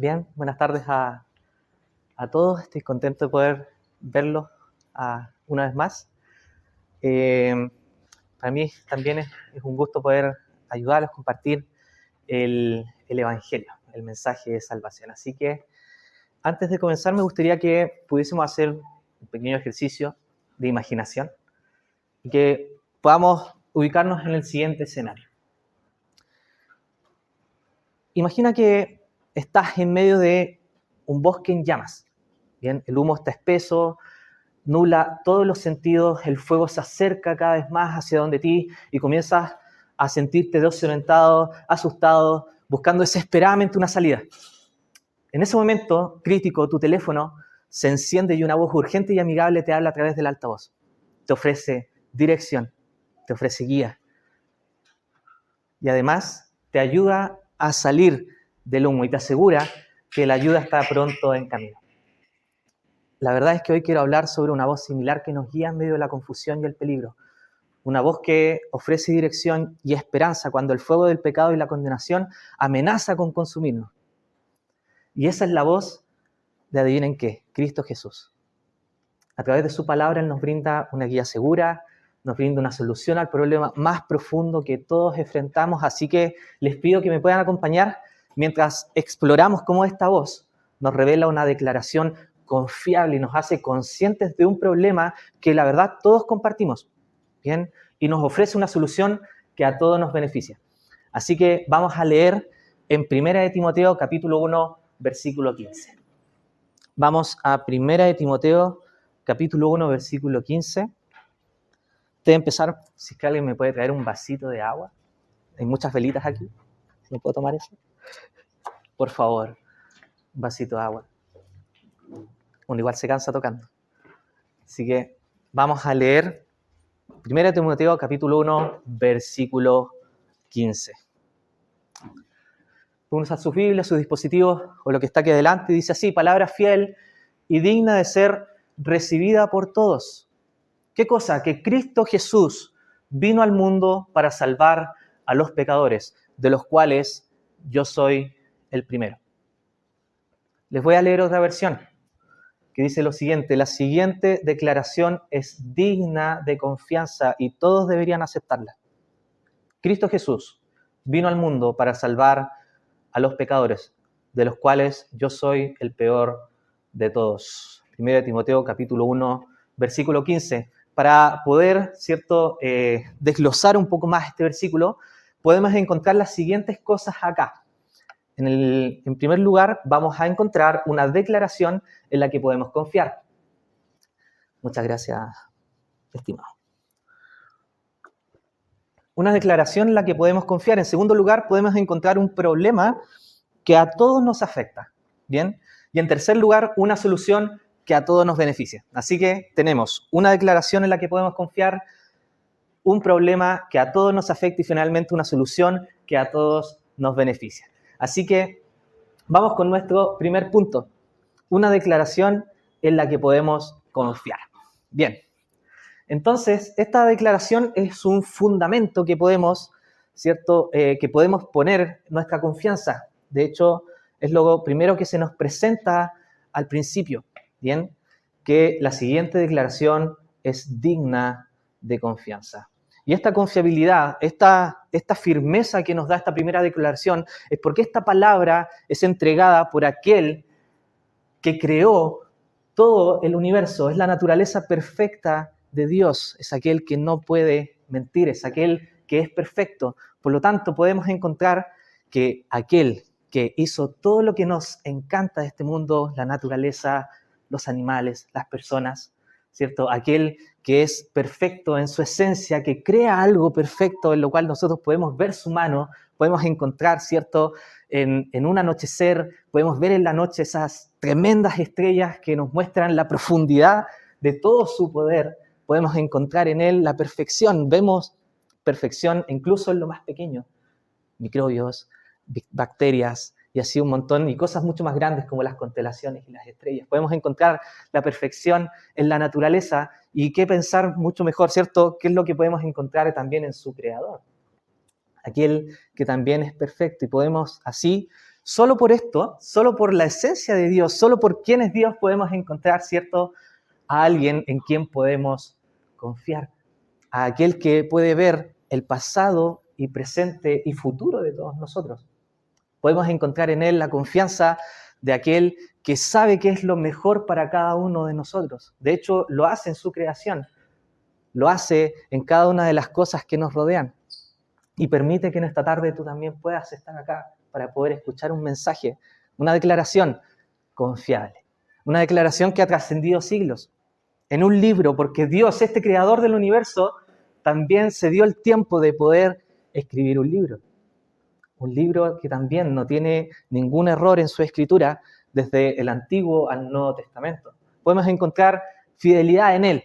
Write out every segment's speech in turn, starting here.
Bien, buenas tardes a todos. Estoy contento de poder verlos una vez más. Para mí también es un gusto poder ayudarlos, compartir el Evangelio, el mensaje de salvación. Así que antes de comenzar me gustaría que pudiésemos hacer un pequeño ejercicio de imaginación y que podamos ubicarnos en el siguiente escenario. Imagina que estás en medio de un bosque en llamas. Bien, el humo está espeso, nubla todos los sentidos, el fuego se acerca cada vez más hacia donde ti y comienzas a sentirte desorientado, asustado, buscando desesperadamente una salida. En ese momento crítico, tu teléfono se enciende y una voz urgente y amigable te habla a través del altavoz. Te ofrece dirección, te ofrece guía y además te ayuda a salir del humo y te asegura que la ayuda está pronto en camino. La verdad es que hoy quiero hablar sobre una voz similar que nos guía en medio de la confusión y el peligro. Una voz que ofrece dirección y esperanza cuando el fuego del pecado y la condenación amenaza con consumirnos. Y esa es la voz de, adivinen qué, Cristo Jesús. A través de su palabra Él nos brinda una guía segura, nos brinda una solución al problema más profundo que todos enfrentamos. Así que les pido que me puedan acompañar mientras exploramos cómo esta voz nos revela una declaración confiable y nos hace conscientes de un problema que la verdad todos compartimos, ¿bien? Y nos ofrece una solución que a todos nos beneficia. Así que vamos a leer en 1 de Timoteo, capítulo 1, versículo 15. Vamos a 1 de Timoteo, capítulo 1, versículo 15. Antes de empezar, si es que alguien me puede traer un vasito de agua. Hay muchas velitas aquí. ¿No puedo tomar eso? Por favor, un vasito de agua. Uno igual se cansa tocando. Así que vamos a leer 1 Timoteo capítulo 1, versículo 15. Usa sus Biblias, sus dispositivos o lo que está aquí adelante y dice así: palabra fiel y digna de ser recibida por todos. ¿Qué cosa? Que Cristo Jesús vino al mundo para salvar a los pecadores, de los cuales yo soy el primero. Les voy a leer otra versión que dice lo siguiente: la siguiente declaración es digna de confianza y todos deberían aceptarla. Cristo Jesús vino al mundo para salvar a los pecadores, de los cuales yo soy el peor de todos. 1 Timoteo capítulo 1, versículo 15. Para poder, desglosar un poco más este versículo, podemos encontrar las siguientes cosas acá. En primer lugar, vamos a encontrar una declaración en la que podemos confiar. Muchas gracias, estimado. Una declaración en la que podemos confiar. En segundo lugar, podemos encontrar un problema que a todos nos afecta. ¿Bien? Y en tercer lugar, una solución que a todos nos beneficia. Así que tenemos una declaración en la que podemos confiar, un problema que a todos nos afecta y finalmente una solución que a todos nos beneficia. Así que vamos con nuestro primer punto, una declaración en la que podemos confiar. Bien, entonces esta declaración es un fundamento que podemos, que podemos poner nuestra confianza. De hecho, es lo primero que se nos presenta al principio, ¿bien? Que la siguiente declaración es digna de confianza. Y esta confiabilidad, esta firmeza que nos da esta primera declaración es porque esta palabra es entregada por aquel que creó todo el universo, es la naturaleza perfecta de Dios, es aquel que no puede mentir, es aquel que es perfecto. Por lo tanto, podemos encontrar que aquel que hizo todo lo que nos encanta de este mundo, la naturaleza, los animales, las personas, ¿cierto? Aquel que es perfecto en su esencia, que crea algo perfecto en lo cual nosotros podemos ver su mano, podemos encontrar, ¿cierto? En un anochecer, podemos ver en la noche esas tremendas estrellas que nos muestran la profundidad de todo su poder. Podemos encontrar en él la perfección. Vemos perfección incluso en lo más pequeño. Microbios, bacterias y así un montón, y cosas mucho más grandes como las constelaciones y las estrellas. Podemos encontrar la perfección en la naturaleza y qué pensar mucho mejor, ¿cierto? ¿Qué es lo que podemos encontrar también en su creador? Aquel que también es perfecto, y podemos así Solo por esto, solo por la esencia de Dios, solo por quién es Dios podemos encontrar, ¿cierto?, a alguien en quien podemos confiar, a aquel que puede ver el pasado y presente y futuro de todos nosotros. Podemos encontrar en Él la confianza de aquel que sabe qué es lo mejor para cada uno de nosotros. De hecho, lo hace en su creación, lo hace en cada una de las cosas que nos rodean. Y permite que en esta tarde tú también puedas estar acá para poder escuchar un mensaje, una declaración confiable, una declaración que ha trascendido siglos. En un libro, porque Dios, este creador del universo, también se dio el tiempo de poder escribir un libro. Un libro que también no tiene ningún error en su escritura desde el Antiguo al Nuevo Testamento. Podemos encontrar fidelidad en él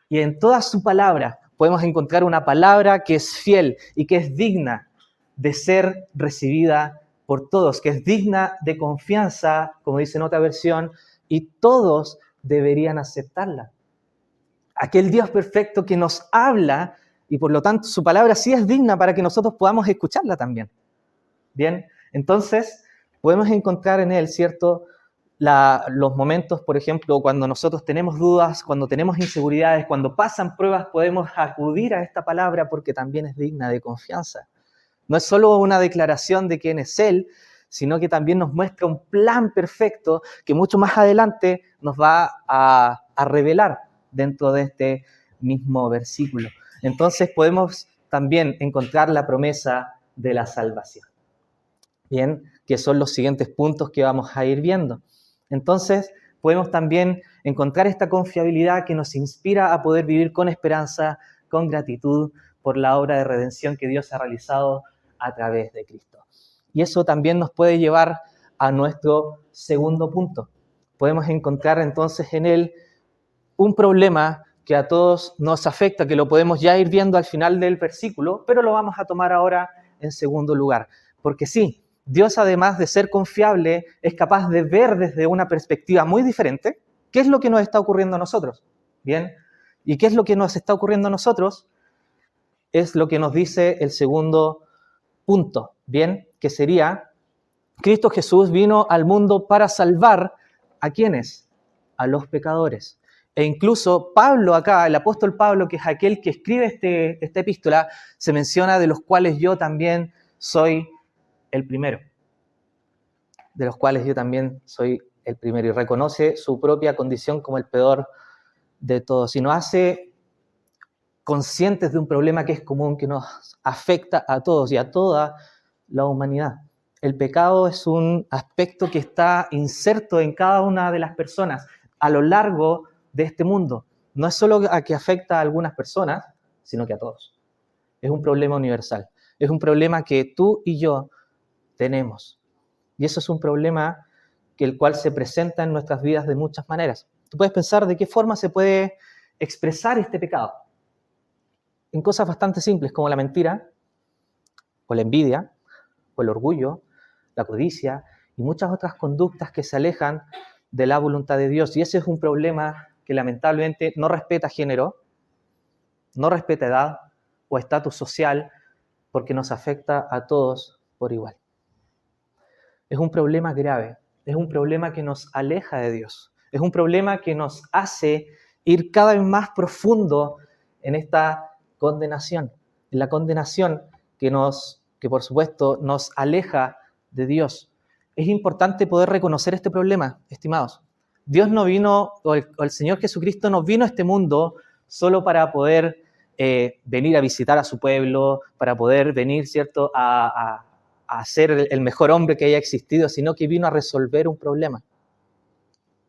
y en toda su palabra podemos encontrar una palabra que es fiel y que es digna de ser recibida por todos, que es digna de confianza, como dice en otra versión, y todos deberían aceptarla. Aquel Dios perfecto que nos habla y por lo tanto su palabra sí es digna para que nosotros podamos escucharla también. Bien, entonces podemos encontrar en él, ¿cierto?, los momentos, por ejemplo, cuando nosotros tenemos dudas, cuando tenemos inseguridades, cuando pasan pruebas, podemos acudir a esta palabra porque también es digna de confianza. No es solo una declaración de quién es Él, sino que también nos muestra un plan perfecto que mucho más adelante nos va a revelar dentro de este mismo versículo. Entonces podemos también encontrar la promesa de la salvación. Bien, que son los siguientes puntos que vamos a ir viendo. Entonces, podemos también encontrar esta confiabilidad que nos inspira a poder vivir con esperanza, con gratitud por la obra de redención que Dios ha realizado a través de Cristo. Y eso también nos puede llevar a nuestro segundo punto. Podemos encontrar entonces en él un problema que a todos nos afecta, que lo podemos ya ir viendo al final del versículo, pero lo vamos a tomar ahora en segundo lugar. Porque sí, Dios, además de ser confiable, es capaz de ver desde una perspectiva muy diferente qué es lo que nos está ocurriendo a nosotros. ¿Bien? ¿Y qué es lo que nos está ocurriendo a nosotros? Es lo que nos dice el segundo punto, ¿bien? Que sería, Cristo Jesús vino al mundo para salvar ¿a quiénes? A los pecadores. E incluso Pablo acá, el apóstol Pablo, que es aquel que escribe esta epístola, se menciona de los cuales yo también soy el primero. De los cuales yo también soy el primero. Y reconoce su propia condición como el peor de todos. Y nos hace conscientes de un problema que es común, que nos afecta a todos y a toda la humanidad. El pecado es un aspecto que está inserto en cada una de las personas a lo largo de este mundo. No es solo a que afecta a algunas personas, sino que a todos. Es un problema universal. Es un problema que tú y yo tenemos. Y eso es un problema que el cual se presenta en nuestras vidas de muchas maneras. Tú puedes pensar de qué forma se puede expresar este pecado. En cosas bastante simples como la mentira, o la envidia, o el orgullo, la codicia y muchas otras conductas que se alejan de la voluntad de Dios. Y ese es un problema que lamentablemente no respeta género, no respeta edad o estatus social, porque nos afecta a todos por igual. Es un problema grave, es un problema que nos aleja de Dios, es un problema que nos hace ir cada vez más profundo en esta condenación, en la condenación que por supuesto nos aleja de Dios. Es importante poder reconocer este problema, estimados. Dios no vino, o el Señor Jesucristo no vino a este mundo solo para poder venir a visitar a su pueblo, para poder venir, ¿cierto?, a ser el mejor hombre que haya existido, sino que vino a resolver un problema.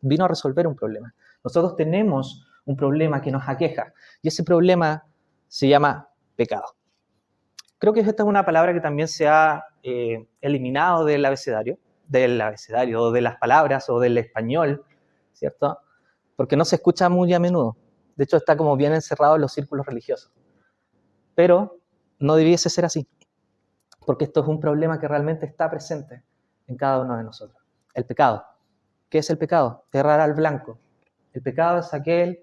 Vino a resolver un problema. Nosotros tenemos un problema que nos aqueja, y ese problema se llama pecado. Creo que esta es una palabra que también se ha eliminado del abecedario, o de las palabras, o del español, ¿cierto? Porque no se escucha muy a menudo. De hecho, está como bien encerrado en los círculos religiosos. Pero no debiese ser así, porque esto es un problema que realmente está presente en cada uno de nosotros. El pecado. ¿Qué es el pecado? Errar al blanco. El pecado es aquel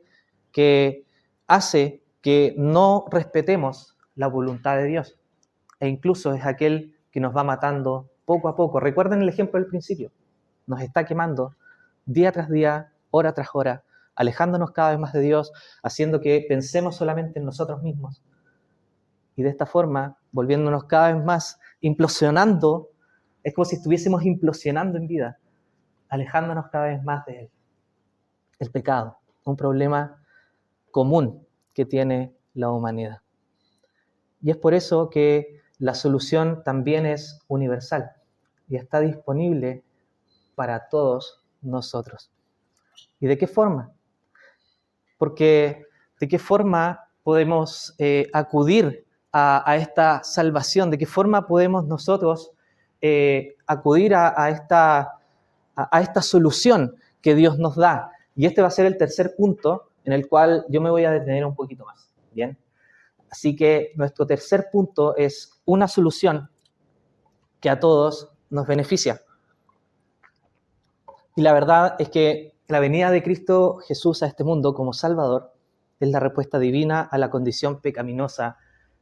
que hace que no respetemos la voluntad de Dios, e incluso es aquel que nos va matando poco a poco. Recuerden el ejemplo del principio. Nos está quemando día tras día, hora tras hora, alejándonos cada vez más de Dios, haciendo que pensemos solamente en nosotros mismos. Y de esta forma, volviéndonos cada vez más, implosionando, es como si estuviésemos implosionando en vida, alejándonos cada vez más de Él. El pecado, un problema común que tiene la humanidad. Y es por eso que la solución también es universal y está disponible para todos nosotros. ¿Y de qué forma? Porque ¿de qué forma podemos acudir a esta salvación? ¿De qué forma podemos nosotros acudir a esta solución que Dios nos da? Y este va a ser el tercer punto en el cual yo me voy a detener un poquito más. ¿Bien? Así que nuestro tercer punto es una solución que a todos nos beneficia. Y la verdad es que la venida de Cristo Jesús a este mundo como Salvador es la respuesta divina a la condición pecaminosa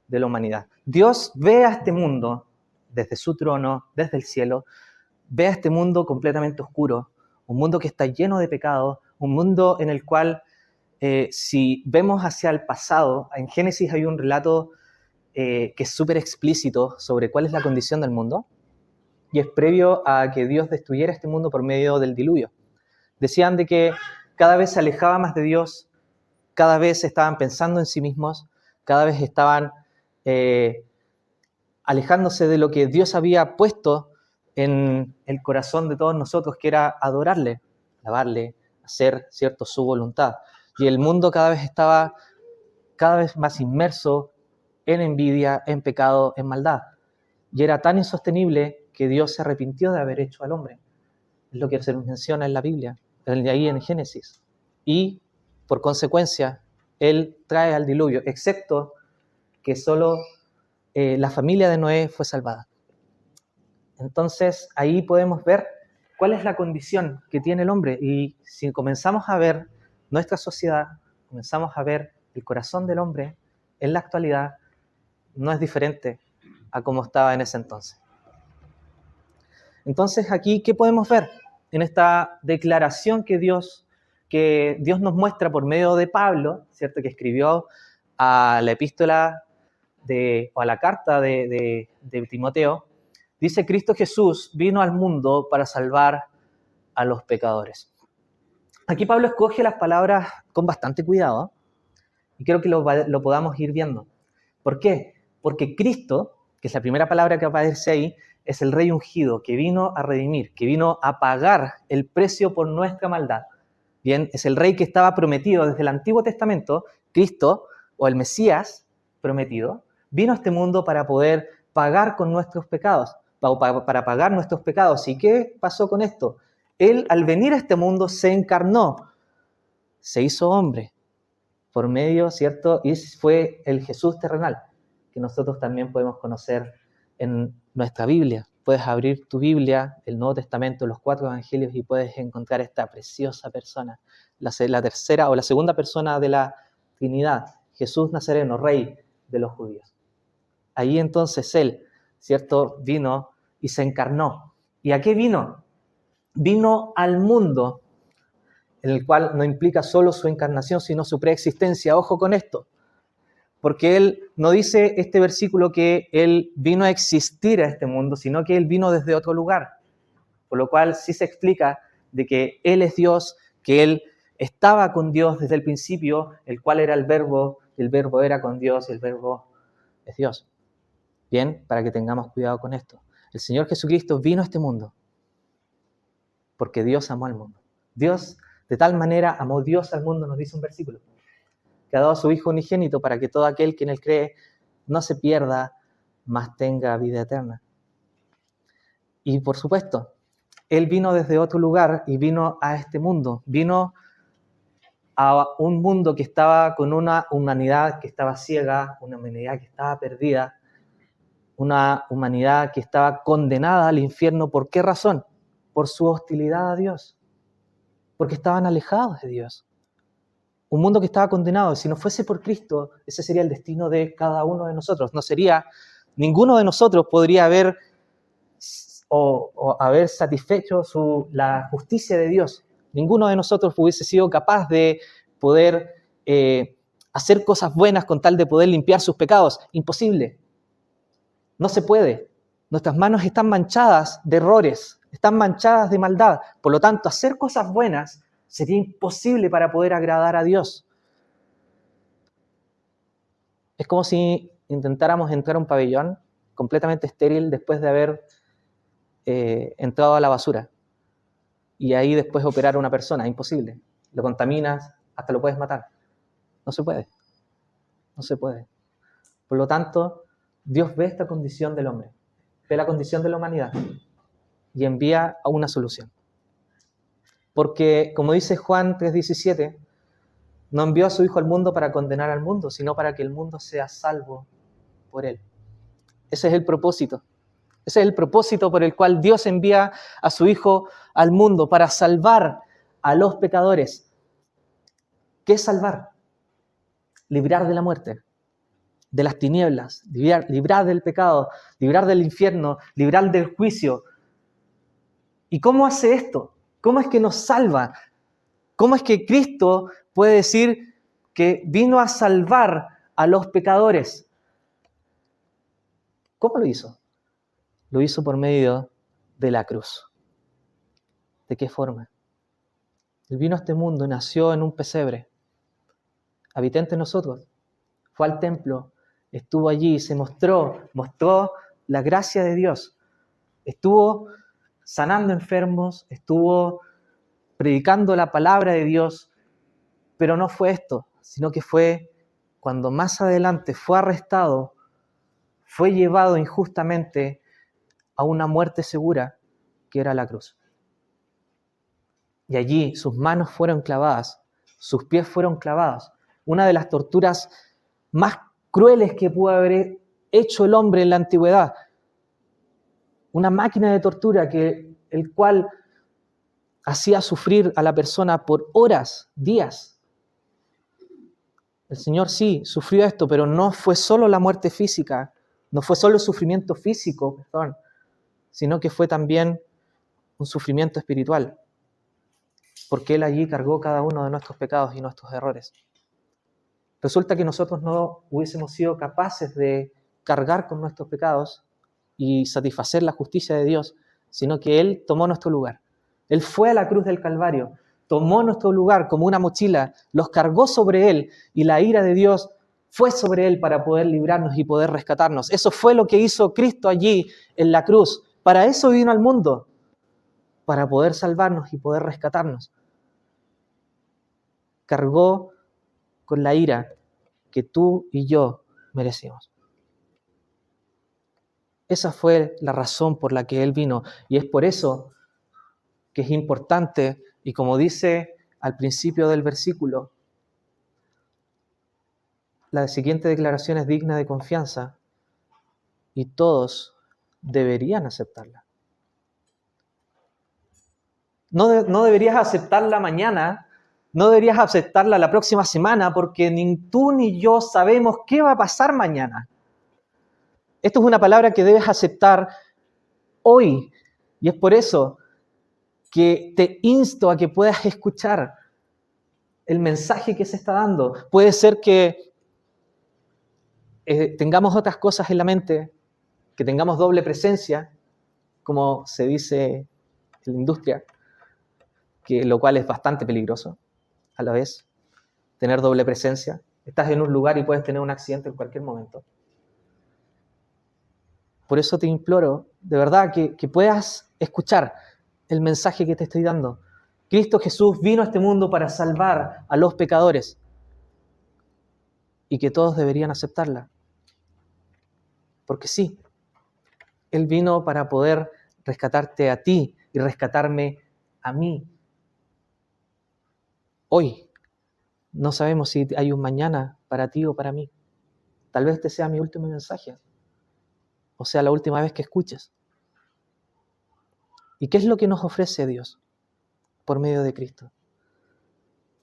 de la humanidad. Dios ve a este mundo desde su trono, desde el cielo, ve a este mundo completamente oscuro, un mundo que está lleno de pecado, un mundo en el cual, si vemos hacia el pasado, en Génesis hay un relato que es súper explícito sobre cuál es la condición del mundo, y es previo a que Dios destruyera este mundo por medio del diluvio. Decían de que cada vez se alejaba más de Dios, cada vez estaban pensando en sí mismos, cada vez estaban alejándose de lo que Dios había puesto en el corazón de todos nosotros, que era adorarle, alabarle, hacer, ¿cierto?, su voluntad. Y el mundo cada vez estaba cada vez más inmerso en envidia, en pecado, en maldad. Y era tan insostenible que Dios se arrepintió de haber hecho al hombre. Es lo que se menciona en la Biblia, ahí en Génesis. Y, por consecuencia, Él trae al diluvio, excepto que solo la familia de Noé fue salvada. Entonces, ahí podemos ver cuál es la condición que tiene el hombre. Y si comenzamos a ver nuestra sociedad, comenzamos a ver el corazón del hombre en la actualidad, no es diferente a cómo estaba en ese entonces. Entonces, aquí, ¿qué podemos ver? En esta declaración que Dios nos muestra por medio de Pablo, ¿cierto?, que escribió a la epístola o a la carta de Timoteo, dice: Cristo Jesús vino al mundo para salvar a los pecadores. Aquí Pablo escoge las palabras con bastante cuidado, y creo que lo podamos ir viendo. ¿Por qué? Porque Cristo, que es la primera palabra que aparece ahí, es el Rey ungido que vino a redimir, que vino a pagar el precio por nuestra maldad. Bien, es el Rey que estaba prometido desde el Antiguo Testamento. Cristo, o el Mesías prometido, vino a este mundo para poder pagar con nuestros pecados, para pagar nuestros pecados. ¿Y qué pasó con esto? Él, al venir a este mundo, se encarnó, se hizo hombre, por medio, ¿cierto? Y fue el Jesús terrenal, que nosotros también podemos conocer en nuestra Biblia. Puedes abrir tu Biblia, el Nuevo Testamento, los 4 Evangelios, y puedes encontrar esta preciosa persona, la tercera o la segunda persona de la Trinidad, Jesús Nazareno, Rey de los judíos. Ahí entonces Él, ¿cierto?, vino y se encarnó. ¿Y a qué vino? Vino al mundo, en el cual no implica solo su encarnación, sino su preexistencia. Ojo con esto, porque Él no dice este versículo que Él vino a existir a este mundo, sino que Él vino desde otro lugar, por lo cual sí se explica de que Él es Dios, que Él estaba con Dios desde el principio, el cual era el Verbo era con Dios y el Verbo es Dios. Bien, para que tengamos cuidado con esto. El Señor Jesucristo vino a este mundo porque Dios amó al mundo. Dios, de tal manera, amó Dios al mundo, nos dice un versículo, que ha dado a su Hijo unigénito para que todo aquel que en Él cree no se pierda, mas tenga vida eterna. Y por supuesto, Él vino desde otro lugar y vino a este mundo. Vino a un mundo que estaba con una humanidad que estaba ciega, una humanidad que estaba perdida, una humanidad que estaba condenada al infierno. ¿Por qué razón? Por su hostilidad a Dios, porque estaban alejados de Dios. Un mundo que estaba condenado. Si no fuese por Cristo, ese sería el destino de cada uno de nosotros. Ninguno de nosotros podría haber o haber satisfecho la justicia de Dios. Ninguno de nosotros hubiese sido capaz de poder hacer cosas buenas con tal de poder limpiar sus pecados. Imposible. No se puede. Nuestras manos están manchadas de errores, están manchadas de maldad. Por lo tanto, hacer cosas buenas sería imposible para poder agradar a Dios. Es como si intentáramos entrar a un pabellón completamente estéril después de haber entrado a la basura y ahí después operar a una persona. Imposible. Lo contaminas, hasta lo puedes matar. No se puede. No se puede. Por lo tanto, Dios ve esta condición del hombre, ve la condición de la humanidad y envía a una solución. Porque, como dice Juan 3:17, no envió a su Hijo al mundo para condenar al mundo, sino para que el mundo sea salvo por él. Ese es el propósito. Ese es el propósito por el cual Dios envía a su Hijo al mundo, para salvar a los pecadores. ¿Qué es salvar? Librar de la muerte, de las tinieblas, librar del pecado, librar del infierno, librar del juicio. ¿Y cómo hace esto? ¿Cómo es que nos salva? ¿Cómo es que Cristo puede decir que vino a salvar a los pecadores? ¿Cómo lo hizo? Lo hizo por medio de la cruz. ¿De qué forma? Él vino a este mundo, nació en un pesebre, habitó entre nosotros, fue al templo, estuvo allí, se mostró la gracia de Dios, estuvo sanando enfermos, estuvo predicando la palabra de Dios, pero no fue esto, sino que fue cuando más adelante fue arrestado, fue llevado injustamente a una muerte segura, que era la cruz. Y allí sus manos fueron clavadas, sus pies fueron clavados. Una de las torturas más crueles que pudo haber hecho el hombre en la antigüedad. Una máquina de tortura el cual hacía sufrir a la persona por horas, días. El Señor sí sufrió esto, pero no fue solo la muerte física, no fue solo el sufrimiento físico, sino que fue también un sufrimiento espiritual, porque Él allí cargó cada uno de nuestros pecados y nuestros errores. Resulta que nosotros no hubiésemos sido capaces de cargar con nuestros pecados y satisfacer la justicia de Dios, sino que Él tomó nuestro lugar. Él fue a la cruz del Calvario, tomó nuestro lugar como una mochila, los cargó sobre Él y la ira de Dios fue sobre Él para poder librarnos y poder rescatarnos. Eso fue lo que hizo Cristo allí en la cruz. Para eso vino al mundo, para poder salvarnos y poder rescatarnos. Cargó con la ira que tú y yo merecimos. Esa fue la razón por la que Él vino, y es por eso que es importante, y como dice al principio del versículo, la siguiente declaración es digna de confianza y todos deberían aceptarla. No deberías aceptarla mañana, no deberías aceptarla la próxima semana, porque ni tú ni yo sabemos qué va a pasar mañana. Esto es una palabra que debes aceptar hoy, y es por eso que te insto a que puedas escuchar el mensaje que se está dando. Puede ser que tengamos otras cosas en la mente, que tengamos doble presencia, como se dice en la industria, lo cual es bastante peligroso a la vez, tener doble presencia. Estás en un lugar y puedes tener un accidente en cualquier momento. Por eso te imploro, de verdad, que puedas escuchar el mensaje que te estoy dando. Cristo Jesús vino a este mundo para salvar a los pecadores y que todos deberían aceptarla. Porque sí, Él vino para poder rescatarte a ti y rescatarme a mí. Hoy no sabemos si hay un mañana para ti o para mí. Tal vez este sea mi último mensaje, o sea, la última vez que escuches. ¿Y qué es lo que nos ofrece Dios por medio de Cristo?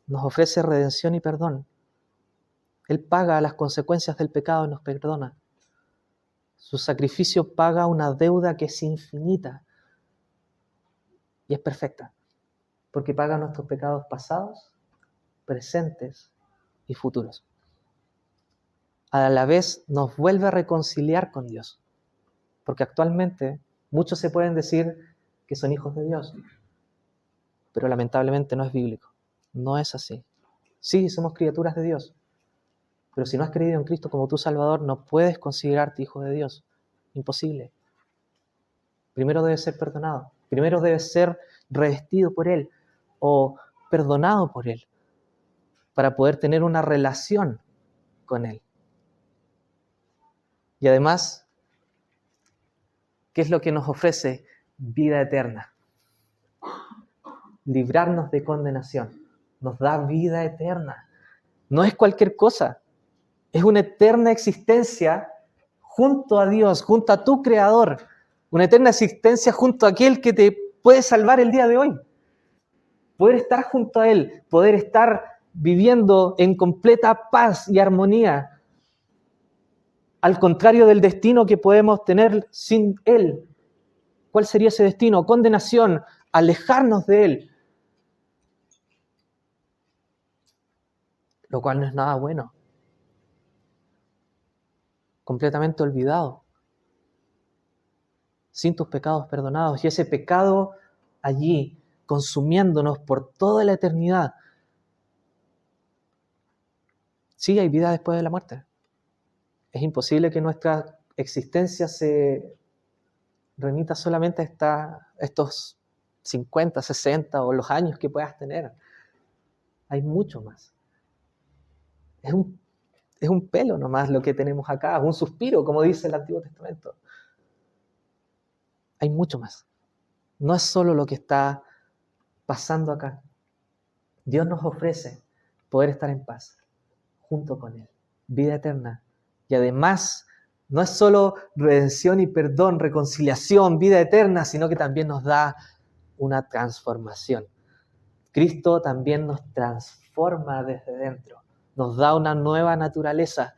Nos ofrece redención y perdón. Él paga las consecuencias del pecado y nos perdona. Su sacrificio paga una deuda que es infinita. Y es perfecta, porque paga nuestros pecados pasados, presentes y futuros. A la vez nos vuelve a reconciliar con Dios, porque actualmente muchos se pueden decir que son hijos de Dios, pero lamentablemente no es bíblico, no es así. Sí, somos criaturas de Dios, pero si no has creído en Cristo como tu Salvador, no puedes considerarte hijo de Dios. Imposible. Primero debes ser perdonado, primero debes ser revestido por Él o perdonado por Él para poder tener una relación con Él. Y además, ¿qué es lo que nos ofrece? Vida eterna. Librarnos de condenación. Nos da vida eterna. No es cualquier cosa. Es una eterna existencia junto a Dios, junto a tu Creador. Una eterna existencia junto a aquel que te puede salvar el día de hoy. Poder estar junto a Él, poder estar viviendo en completa paz y armonía, al contrario del destino que podemos tener sin Él. ¿Cuál sería ese destino? Condenación, alejarnos de Él. Lo cual no es nada bueno. Completamente olvidado. Sin tus pecados perdonados. Y ese pecado allí, consumiéndonos por toda la eternidad. Sí, hay vida después de la muerte. Es imposible que nuestra existencia se remita solamente a estos 50, 60 o los años que puedas tener. Hay mucho más. Es un pelo nomás lo que tenemos acá, un suspiro, como dice el Antiguo Testamento. Hay mucho más. No es solo lo que está pasando acá. Dios nos ofrece poder estar en paz junto con Él, vida eterna. Y además, no es solo redención y perdón, reconciliación, vida eterna, sino que también nos da una transformación. Cristo también nos transforma desde dentro, nos da una nueva naturaleza.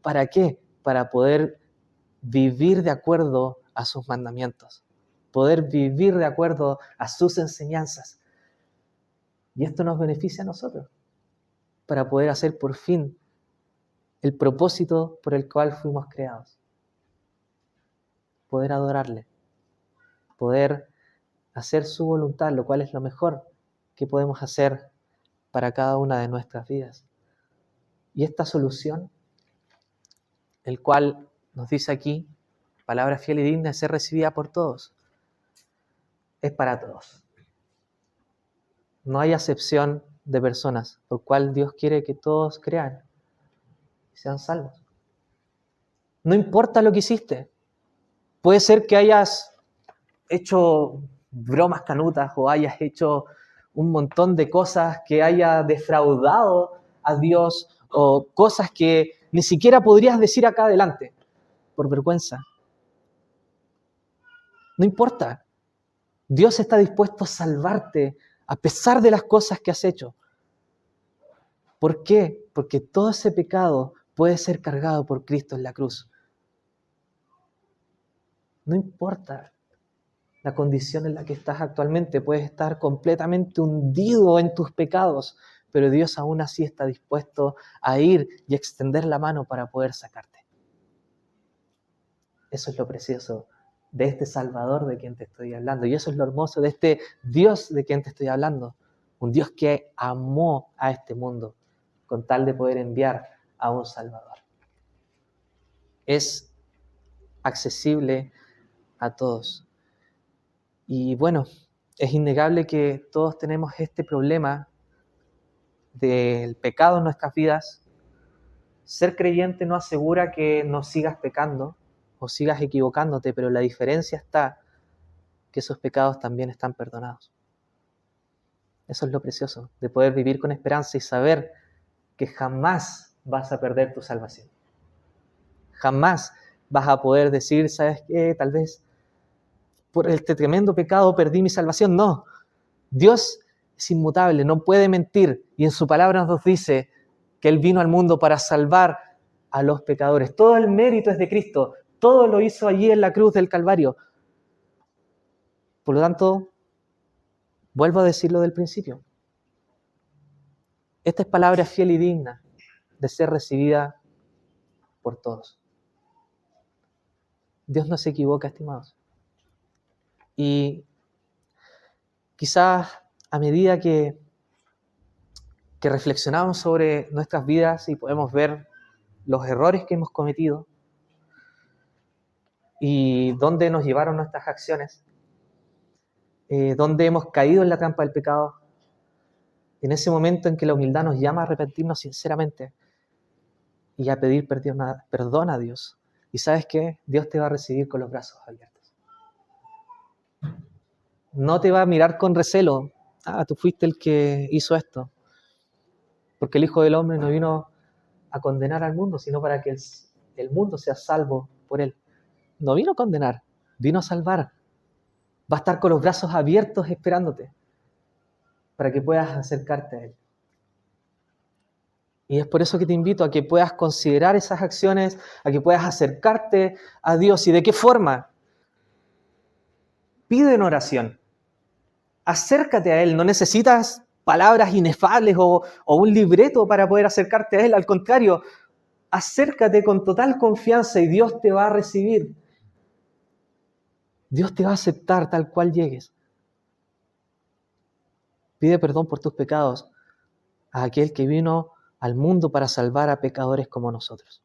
¿Para qué? Para poder vivir de acuerdo a sus mandamientos, poder vivir de acuerdo a sus enseñanzas. Y esto nos beneficia a nosotros, para poder hacer por fin el propósito por el cual fuimos creados. Poder adorarle, poder hacer su voluntad, lo cual es lo mejor que podemos hacer para cada una de nuestras vidas. Y esta solución, el cual nos dice aquí, palabra fiel y digna de ser recibida por todos, es para todos. No hay acepción de personas, por cual Dios quiere que todos crean y sean salvos. No importa lo que hiciste. Puede ser que hayas hecho bromas canutas o hayas hecho un montón de cosas que haya defraudado a Dios o cosas que ni siquiera podrías decir acá adelante por vergüenza. No importa. Dios está dispuesto a salvarte a pesar de las cosas que has hecho. ¿Por qué? Porque todo ese pecado puede ser cargado por Cristo en la cruz. No importa la condición en la que estás actualmente, puedes estar completamente hundido en tus pecados, pero Dios aún así está dispuesto a ir y extender la mano para poder sacarte. Eso es lo precioso de este Salvador de quien te estoy hablando, y eso es lo hermoso de este Dios de quien te estoy hablando, un Dios que amó a este mundo con tal de poder enviar a un Salvador. Es accesible a todos. Y bueno, es innegable que todos tenemos este problema del pecado en nuestras vidas. Ser creyente no asegura que no sigas pecando o sigas equivocándote, pero la diferencia está que esos pecados también están perdonados. Eso es lo precioso, de poder vivir con esperanza y saber que jamás vas a perder tu salvación. Jamás vas a poder decir, ¿sabes qué? Tal vez por este tremendo pecado perdí mi salvación. No, Dios es inmutable, no puede mentir, y en su palabra nos dice que Él vino al mundo para salvar a los pecadores. Todo el mérito es de Cristo, todo lo hizo allí en la cruz del Calvario. Por lo tanto, Vuelvo a decirlo del principio. Esta es palabra fiel y digna de ser recibida por todos. Dios no se equivoca, estimados. Y quizás a medida que reflexionamos sobre nuestras vidas y podemos ver los errores que hemos cometido y dónde nos llevaron nuestras acciones, dónde hemos caído en la trampa del pecado, en ese momento en que la humildad nos llama a arrepentirnos sinceramente y a pedir perdón a Dios. Y ¿sabes qué? Dios te va a recibir con los brazos abiertos. No te va a mirar con recelo. Tú fuiste el que hizo esto. Porque el Hijo del Hombre no vino a condenar al mundo, sino para que el mundo sea salvo por él. No vino a condenar, vino a salvar. Va a estar con los brazos abiertos esperándote para que puedas acercarte a él. Y es por eso que te invito a que puedas considerar esas acciones, a que puedas acercarte a Dios. ¿Y de qué forma? Pide en oración. Acércate a Él. No necesitas palabras inefables o un libreto para poder acercarte a Él. Al contrario, acércate con total confianza y Dios te va a recibir. Dios te va a aceptar tal cual llegues. Pide perdón por tus pecados a aquel que vino al mundo para salvar a pecadores como nosotros.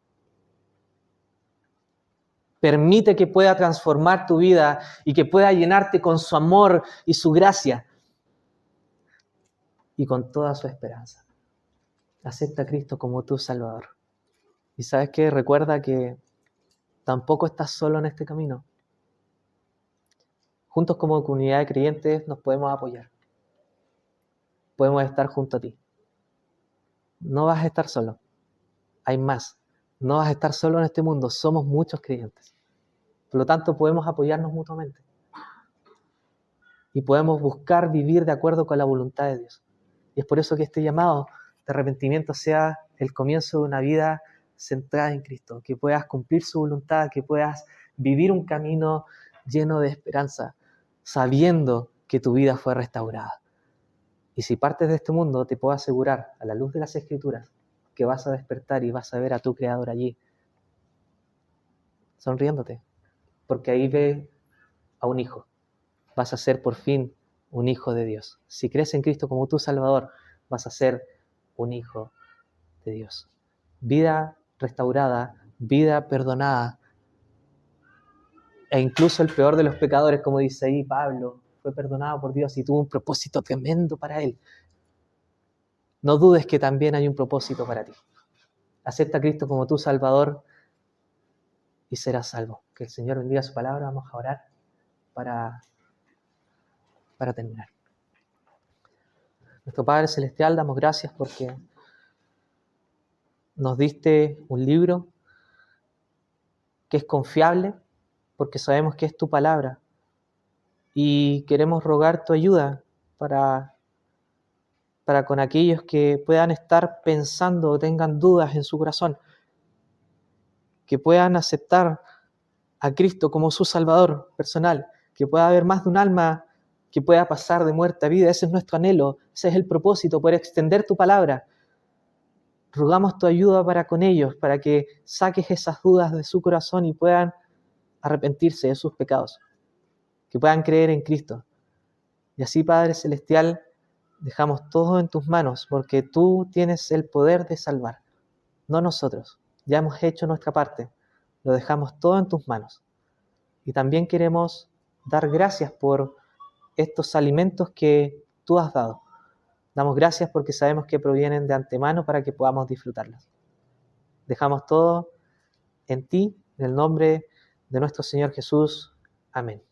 Permite que pueda transformar tu vida y que pueda llenarte con su amor y su gracia y con toda su esperanza. Acepta a Cristo como tu Salvador. Y ¿sabes qué? Recuerda que tampoco estás solo en este camino. Juntos como comunidad de creyentes nos podemos apoyar. Podemos estar junto a ti. No vas a estar solo. Hay más. No vas a estar solo en este mundo. Somos muchos creyentes. Por lo tanto, podemos apoyarnos mutuamente. Y podemos buscar vivir de acuerdo con la voluntad de Dios. Y es por eso que este llamado de arrepentimiento sea el comienzo de una vida centrada en Cristo. Que puedas cumplir su voluntad, que puedas vivir un camino lleno de esperanza, sabiendo que tu vida fue restaurada. Y si partes de este mundo, te puedo asegurar, a la luz de las Escrituras, que vas a despertar y vas a ver a tu Creador allí, sonriéndote, porque ahí ve a un hijo. Vas a ser por fin un hijo de Dios. Si crees en Cristo como tu Salvador, vas a ser un hijo de Dios. Vida restaurada, vida perdonada, e incluso el peor de los pecadores, como dice ahí Pablo, fue perdonado por Dios y tuvo un propósito tremendo para él. No dudes que también hay un propósito para ti. Acepta a Cristo como tu Salvador y serás salvo. Que el Señor bendiga su palabra. Vamos a orar para terminar. Nuestro Padre Celestial, damos gracias porque nos diste un libro que es confiable, porque sabemos que es tu palabra. Y queremos rogar tu ayuda para con aquellos que puedan estar pensando o tengan dudas en su corazón, que puedan aceptar a Cristo como su Salvador personal, que pueda haber más de un alma que pueda pasar de muerte a vida. Ese es nuestro anhelo, ese es el propósito, poder extender tu palabra. Rogamos tu ayuda para con ellos, para que saques esas dudas de su corazón y puedan arrepentirse de sus pecados, que puedan creer en Cristo. Y así, Padre Celestial, dejamos todo en tus manos, porque tú tienes el poder de salvar, no nosotros. Ya hemos hecho nuestra parte, lo dejamos todo en tus manos. Y también queremos dar gracias por estos alimentos que tú has dado. Damos gracias porque sabemos que provienen de antemano para que podamos disfrutarlas. Dejamos todo en ti, en el nombre de nuestro Señor Jesús. Amén.